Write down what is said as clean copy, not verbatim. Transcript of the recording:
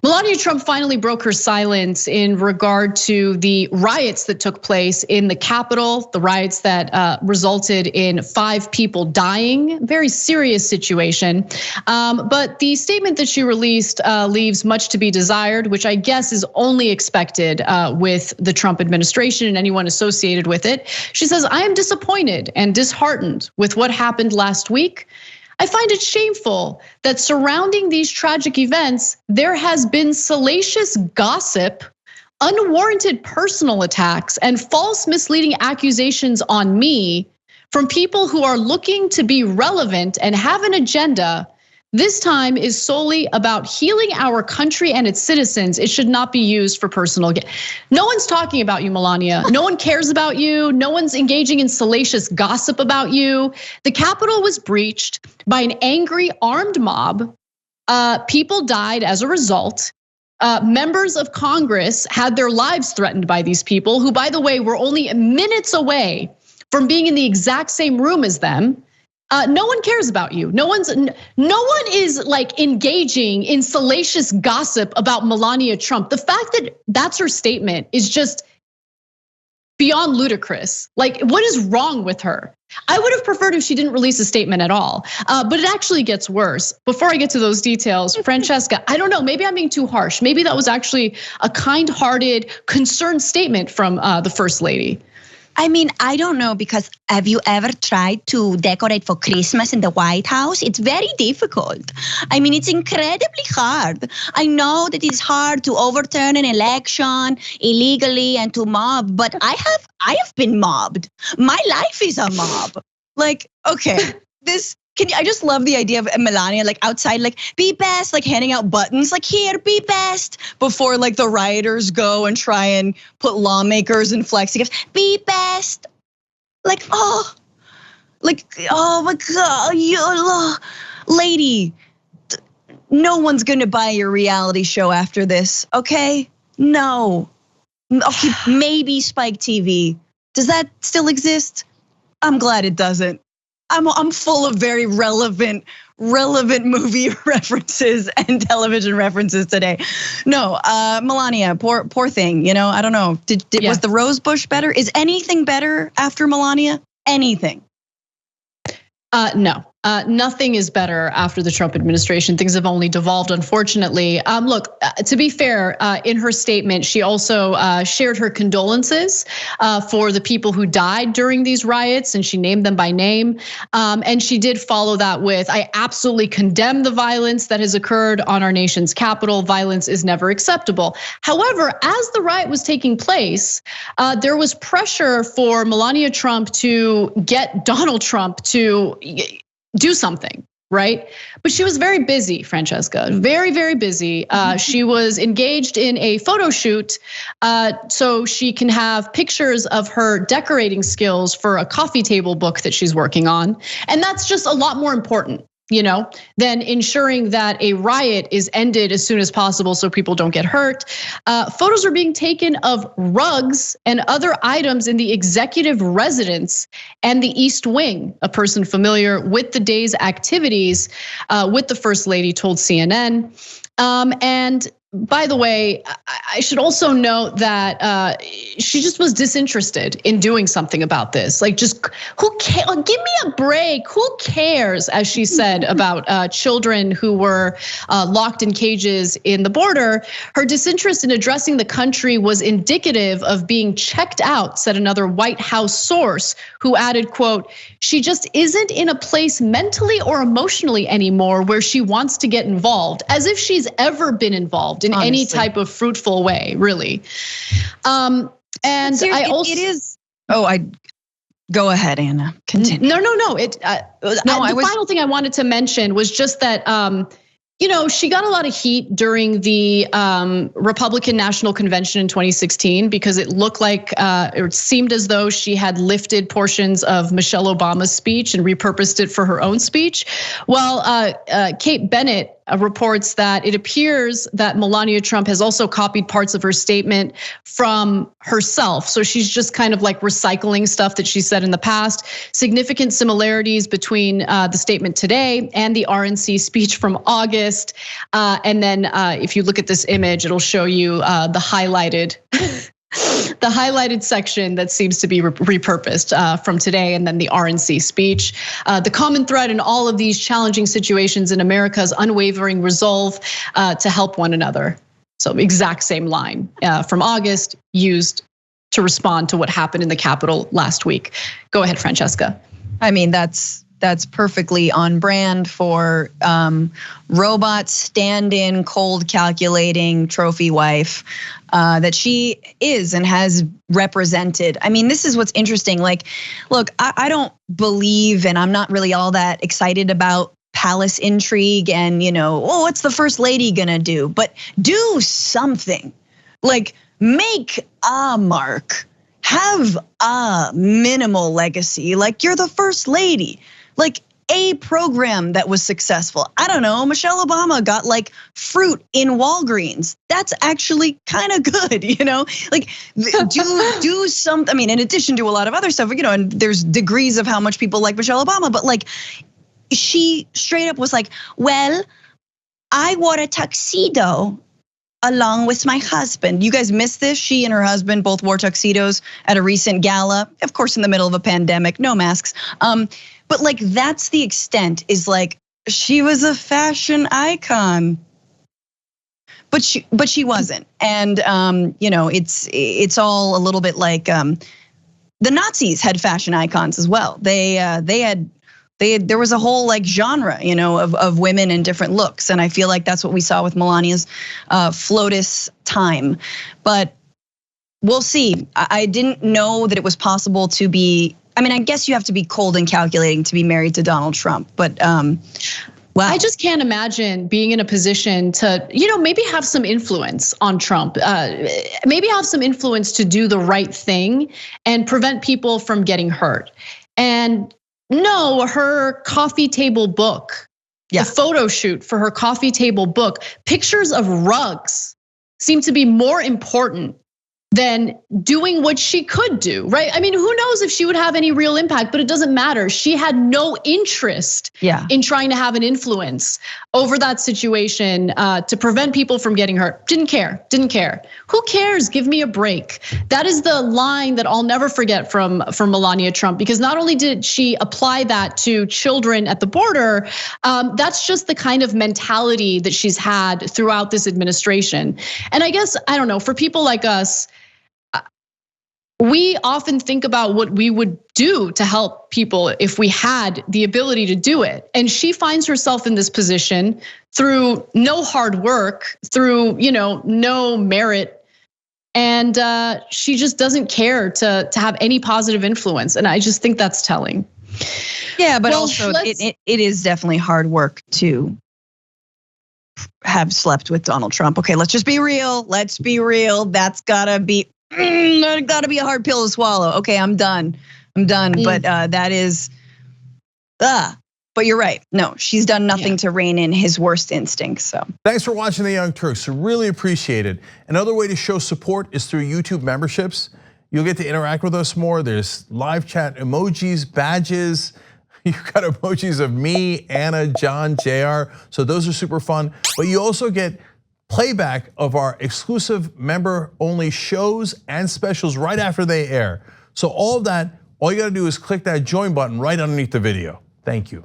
Melania Trump finally broke her silence in regard to the riots that took place in the Capitol, the riots that resulted in 5 people dying, very serious situation. But the statement that she released leaves much to be desired, which I guess is only expected with the Trump administration and anyone associated with it. She says, "I am disappointed and disheartened with what happened last week. I find it shameful that surrounding these tragic events, there has been salacious gossip, unwarranted personal attacks, and false misleading accusations on me from people who are looking to be relevant and have an agenda. This time is solely about healing our country and its citizens. It should not be used for personal gain." No one's talking about you, Melania. No one cares about you. No one's engaging in salacious gossip about you. The Capitol was breached by an angry armed mob. People died as a result. Members of Congress had their lives threatened by these people, who, by the way, were only minutes away from being in the exact same room as them. No one cares about you. No one is like engaging in salacious gossip about Melania Trump. The fact that that's her statement is just beyond ludicrous. Like, what is wrong with her? I would have preferred if she didn't release a statement at all, but it actually gets worse. Before I get to those details, Francesca, I don't know, maybe I'm being too harsh. Maybe that was actually a kind-hearted, concerned statement from the First Lady. I mean, I don't know, because have you ever tried to decorate for Christmas in the White House? It's very difficult. I mean, it's incredibly hard. I know that it's hard to overturn an election illegally and to mob, but I have been mobbed. My life is a mob. Like, okay, I just love the idea of Melania like outside, like, be best, like handing out buttons, like, here, be best, before like the rioters go and try and put lawmakers in flexi. Be best. Like, oh my God, lady, no one's gonna buy your reality show after this, okay? No. Okay, maybe Spike TV. Does that still exist? I'm glad it doesn't. I'm full of very relevant movie references and television references today. No, Melania, poor thing. You know, I don't know. Was the rose bush better? Is anything better after Melania? Anything? No. Nothing is better after the Trump administration. Things have only devolved, unfortunately. Look, to be fair, in her statement, she also shared her condolences for the people who died during these riots, and she named them by name. And she did follow that with, "I absolutely condemn the violence that has occurred on our nation's capital. Violence is never acceptable." However, as the riot was taking place, there was pressure for Melania Trump to get Donald Trump to do something, right? But she was very busy, Francesca, very, very busy. She was engaged in a photo shoot so she can have pictures of her decorating skills for a coffee table book that she's working on. And that's just a lot more important, you know, than ensuring that a riot is ended as soon as possible so people don't get hurt. Photos are being taken of rugs and other items in the executive residence and the East Wing. A person familiar with the day's activities with the First Lady told CNN. And by the way, I should also note that she just was disinterested in doing something about this. Like, just who cares? Give me a break. Who cares? As she said about children who were locked in cages in the border. Her disinterest in addressing the country was indicative of being checked out, said another White House source, who added, quote, "She just isn't in a place mentally or emotionally anymore where she wants to get involved," as if she's ever been involved in any type of fruitful way, really. And I also, it is. Oh, go ahead, Anna. Continue. No. The final thing I wanted to mention was just that, you know, she got a lot of heat during the Republican National Convention in 2016 because it looked like, it seemed as though she had lifted portions of Michelle Obama's speech and repurposed it for her own speech. Well, Kate Bennett reports that it appears that Melania Trump has also copied parts of her statement from herself. So she's just kind of like recycling stuff that she said in the past. Significant similarities between the statement today and the RNC speech from August. And then if you look at this image, it'll show you the highlighted the highlighted section that seems to be repurposed from today, and then the RNC speech. The common thread in all of these challenging situations in America's unwavering resolve to help one another. So exact same line from August used to respond to what happened in the Capitol last week. Go ahead, Francesca. I mean, that's perfectly on brand for robot stand-in, cold calculating trophy wife that she is and has represented. I mean, this is what's interesting. Like, look, I don't believe, and I'm not really all that excited about palace intrigue and, what's the first lady gonna do? But do something, like make a mark, have a minimal legacy, like you're the first lady. Like a program that was successful. I don't know, Michelle Obama got like fruit in Walgreens. That's actually kind of good, Like do something. I mean, in addition to a lot of other stuff, and there's degrees of how much people like Michelle Obama, but like she straight up was like, well, I wore a tuxedo along with my husband. You guys missed this? She and her husband both wore tuxedos at a recent gala, of course, in the middle of a pandemic, no masks. But like that's the extent, is like she was a fashion icon, but she wasn't. And it's all a little bit like the Nazis had fashion icons as well. There was a whole like genre, of women in different looks, and I feel like that's what we saw with Melania's FLOTUS time. But we'll see. I didn't know that it was possible to be. I mean, I guess you have to be cold and calculating to be married to Donald Trump, but wow. I just can't imagine being in a position to, maybe have some influence on Trump, maybe have some influence to do the right thing and prevent people from getting hurt. And no, her coffee table book, the photo shoot for her coffee table book, pictures of rugs seem to be more important than doing what she could do, right? I mean, who knows if she would have any real impact, but it doesn't matter. She had no interest in trying to have an influence over that situation to prevent people from getting hurt. Didn't care. Who cares? Give me a break. That is the line that I'll never forget from Melania Trump, because not only did she apply that to children at the border, that's just the kind of mentality that she's had throughout this administration. And I guess, I don't know, for people like us, we often think about what we would do to help people if we had the ability to do it. And she finds herself in this position through no hard work, through no merit. And she just doesn't care to have any positive influence. And I just think that's telling. Yeah, but also it is definitely hard work to have slept with Donald Trump. Okay, let's just be real. That's gotta be a hard pill to swallow. Okay, I'm done. But that is, but you're right. No, she's done nothing to rein in his worst instincts, so. Thanks for watching The Young Turks, really appreciate it. Another way to show support is through YouTube memberships. You'll get to interact with us more. There's live chat emojis, badges. You've got emojis of me, Anna, John, JR. So those are super fun. But you also get playback of our exclusive member-only shows and specials right after they air. So all of that, all you gotta do is click that join button right underneath the video. Thank you.